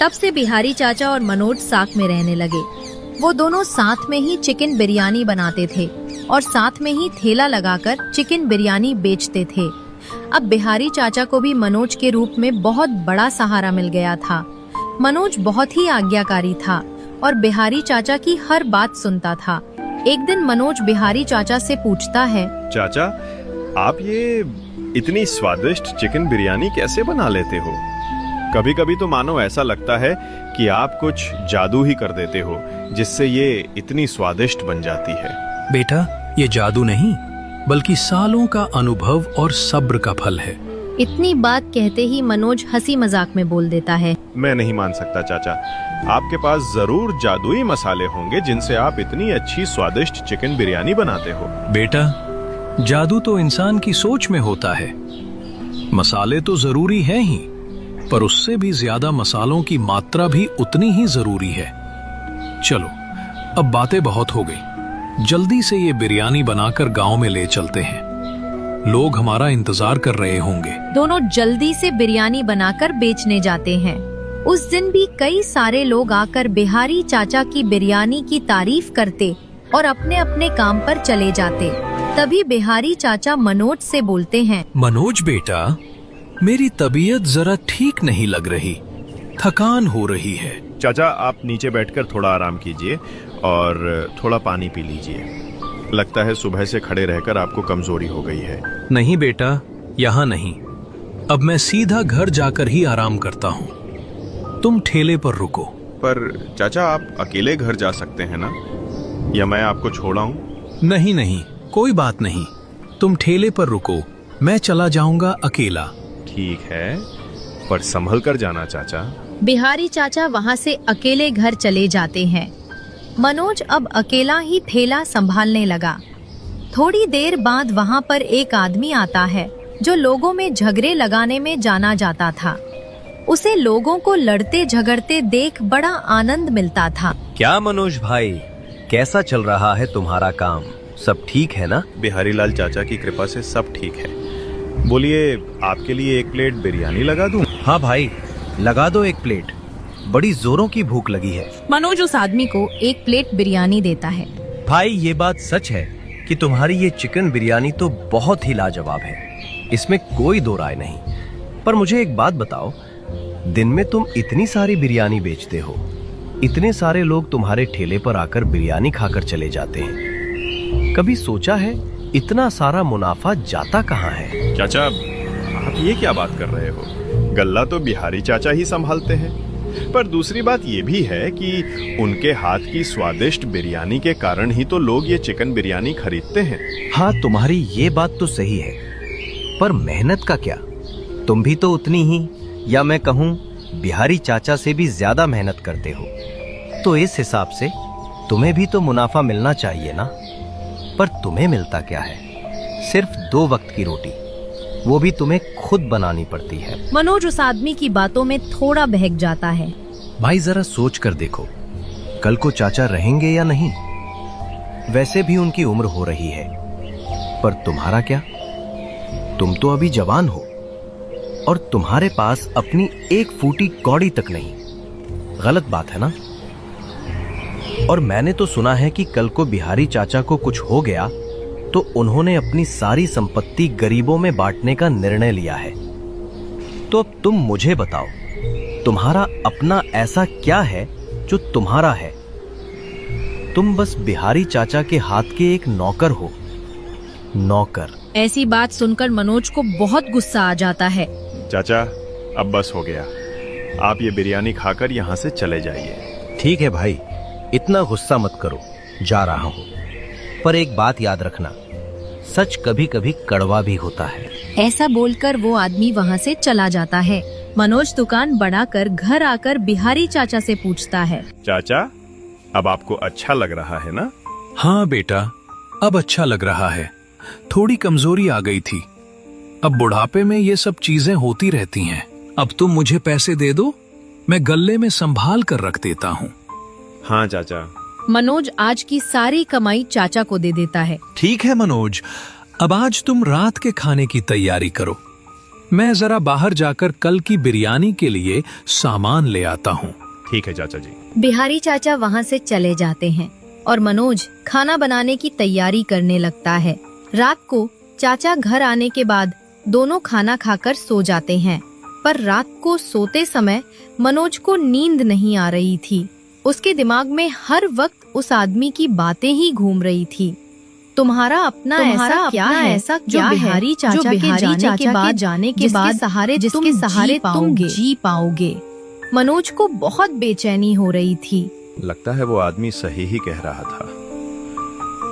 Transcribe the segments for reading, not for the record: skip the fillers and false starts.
तब से बिहारी चाचा और मनोज साथ में रहने लगे। वो दोनों साथ में ही चिकन बिरयानी बनाते थे और साथ में ही ठेला लगाकर चिकन बिरयानी बेचते थे। अब बिहारी चाचा को भी मनोज के रूप में बहुत बड़ा सहारा मिल गया था। मनोज बहुत ही आज्ञाकारी था और बिहारी चाचा की हर बात सुनता था। एक दिन मनोज बिहारी चाचा से पूछता है, चाचा, आप ये इतनी स्वादिष्ट चिकन बिरयानी कैसे बना लेते हो? कभी कभी तो मानो ऐसा लगता है कि आप कुछ जादू ही कर देते हो, जिससे ये इतनी स्वादिष्ट बन जाती है। बेटा, ये जादू नहीं बल्कि सालों का अनुभव और सब्र का फल है। इतनी बात कहते ही मनोज हंसी मजाक में बोल देता है, मैं नहीं मान सकता चाचा, आपके पास जरूर जादुई मसाले होंगे जिनसे आप इतनी अच्छी स्वादिष्ट चिकन बिरयानी बनाते हो। बेटा, जादू तो इंसान की सोच में होता है। मसाले तो जरूरी हैं ही, पर उससे भी ज्यादा मसालों की मात्रा भी उतनी ही जरूरी है। चलो, अब बातें बहुत हो गई, जल्दी से ये बिरयानी बनाकर गांव में ले चलते हैं। लोग हमारा इंतजार कर रहे होंगे। दोनों जल्दी से बिरयानी बनाकर बेचने जाते हैं। उस दिन भी कई सारे लोग आकर बिहारी चाचा की बिरयानी की तारीफ करते और अपने अपने काम पर चले जाते। तभी बिहारी चाचा मनोज से बोलते हैं, मनोज बेटा, मेरी तबीयत जरा ठीक नहीं लग रही, थकान हो रही है। चाचा, आप नीचे बैठकर थोड़ा आराम कीजिए और थोड़ा पानी पी लीजिए। लगता है सुबह से खड़े रहकर आपको कमजोरी हो गई है। नहीं बेटा, यहाँ नहीं, अब मैं सीधा घर जाकर ही आराम करता हूँ। तुम ठेले पर रुको। पर चाचा, आप अकेले घर जा सकते हैं ना, या मैं आपको छोड़ाऊं? नहीं नहीं, कोई बात नहीं, तुम ठेले पर रुको, मैं चला जाऊंगा अकेला। ठीक है, पर संभल कर जाना चाचा। बिहारी चाचा वहाँ से अकेले घर चले जाते हैं। मनोज अब अकेला ही ठेला संभालने लगा। थोड़ी देर बाद वहाँ पर एक आदमी आता है जो लोगों में झगड़े लगाने में जाना जाता था। उसे लोगों को लड़ते झगड़ते देख बड़ा आनंद मिलता था। क्या मनोज भाई, कैसा चल रहा है तुम्हारा काम? सब ठीक है ना? बिहारी लाल चाचा की कृपा से सब ठीक है। बोलिए, आपके लिए एक प्लेट बिरयानी लगा दूं? हाँ भाई, लगा दो एक प्लेट, बड़ी जोरों की भूख लगी है। मनोज उस आदमी को एक प्लेट बिरयानी देता है। भाई, ये बात सच है कि तुम्हारी ये चिकन बिरयानी तो बहुत ही लाजवाब है, इसमें कोई दो राय नहीं। पर मुझे एक बात बताओ, दिन में तुम इतनी सारी बिरयानी बेचते हो, इतने सारे लोग तुम्हारे ठेले पर आकर बिरयानी खाकर चले जाते हैं, कभी सोचा है इतना सारा मुनाफा जाता कहाँ है? चाचा, आप ये क्या बात कर रहे हो? गल्ला तो बिहारी चाचा ही संभालते हैं। पर दूसरी बात ये भी है कि उनके हाथ की स्वादिष्ट बिरयानी के कारण ही तो लोग ये चिकन बिरयानी खरीदते हैं। हाँ, तुम्हारी ये बात तो सही है, पर मेहनत का क्या? तुम भी तो उतनी ही, या मैं कहूँ बिहारी चाचा से भी ज्यादा मेहनत करते हो, तो इस हिसाब से तुम्हें भी तो मुनाफा मिलना चाहिए ना। पर तुम्हें मिलता क्या है? सिर्फ 2 वक्त की रोटी, वो भी तुम्हें खुद बनानी पड़ती है। मनोज उस आदमी की बातों में थोड़ा बहक जाता है। भाई, जरा सोच कर देखो, कल को चाचा रहेंगे या नहीं? वैसे भी उनकी उम्र हो रही है, पर तुम्हारा क्या? तुम तो अभी जवान हो और तुम्हारे पास अपनी एक फूटी कौड़ी तक नहीं। गलत बात है ना? और मैंने तो सुना है कि कल को बिहारी चाचा को कुछ हो गया तो उन्होंने अपनी सारी संपत्ति गरीबों में बांटने का निर्णय लिया है। तो अब तुम मुझे बताओ, तुम्हारा अपना ऐसा क्या है जो तुम्हारा है? तुम बस बिहारी चाचा के हाथ के एक नौकर हो। नौकर। ऐसी बात सुनकर मनोज को बहुत गुस्सा आ जाता है। चाचा, अब बस हो गया, आप ये बिरयानी खाकर यहाँ से चले जाइए। ठीक है भाई, इतना गुस्सा मत करो, जा रहा हूँ। पर एक बात याद रखना, सच कभी कभी कड़वा भी होता है। ऐसा बोलकर वो आदमी वहाँ से चला जाता है। मनोज दुकान बढ़ाकर घर आकर बिहारी चाचा से पूछता है, चाचा, अब आपको अच्छा लग रहा है ना? हाँ बेटा, अब अच्छा लग रहा है। थोड़ी कमजोरी आ गई थी, अब बुढ़ापे में ये सब चीजें होती रहती हैं। अब तुम मुझे पैसे दे दो, मैं गल्ले में संभाल कर रख देता हूँ। हाँ चाचा। मनोज आज की सारी कमाई चाचा को दे देता है। ठीक है मनोज, अब आज तुम रात के खाने की तैयारी करो। मैं जरा बाहर जाकर कल की बिरयानी के लिए सामान ले आता हूँ। ठीक है चाचा जी। बिहारी चाचा वहाँ से चले जाते हैं और मनोज खाना बनाने की तैयारी करने लगता है। रात को चाचा घर आने के बाद दोनों खाना खाकर सो जाते हैं, पर रात को सोते समय मनोज को नींद नहीं आ रही थी। उसके दिमाग में हर वक्त उस आदमी की बातें ही घूम रही थी। तुम्हारा अपना ऐसा क्या है जो बिहारी चाचा के जाने के बाद जिसके सहारे तुम जी पाओगे? मनोज को बहुत बेचैनी हो रही थी। लगता है वो आदमी सही ही कह रहा था।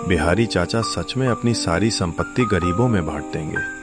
बिहारी चाचा सच में अपनी सारी संपत्ति गरीबों में बांट देंगे।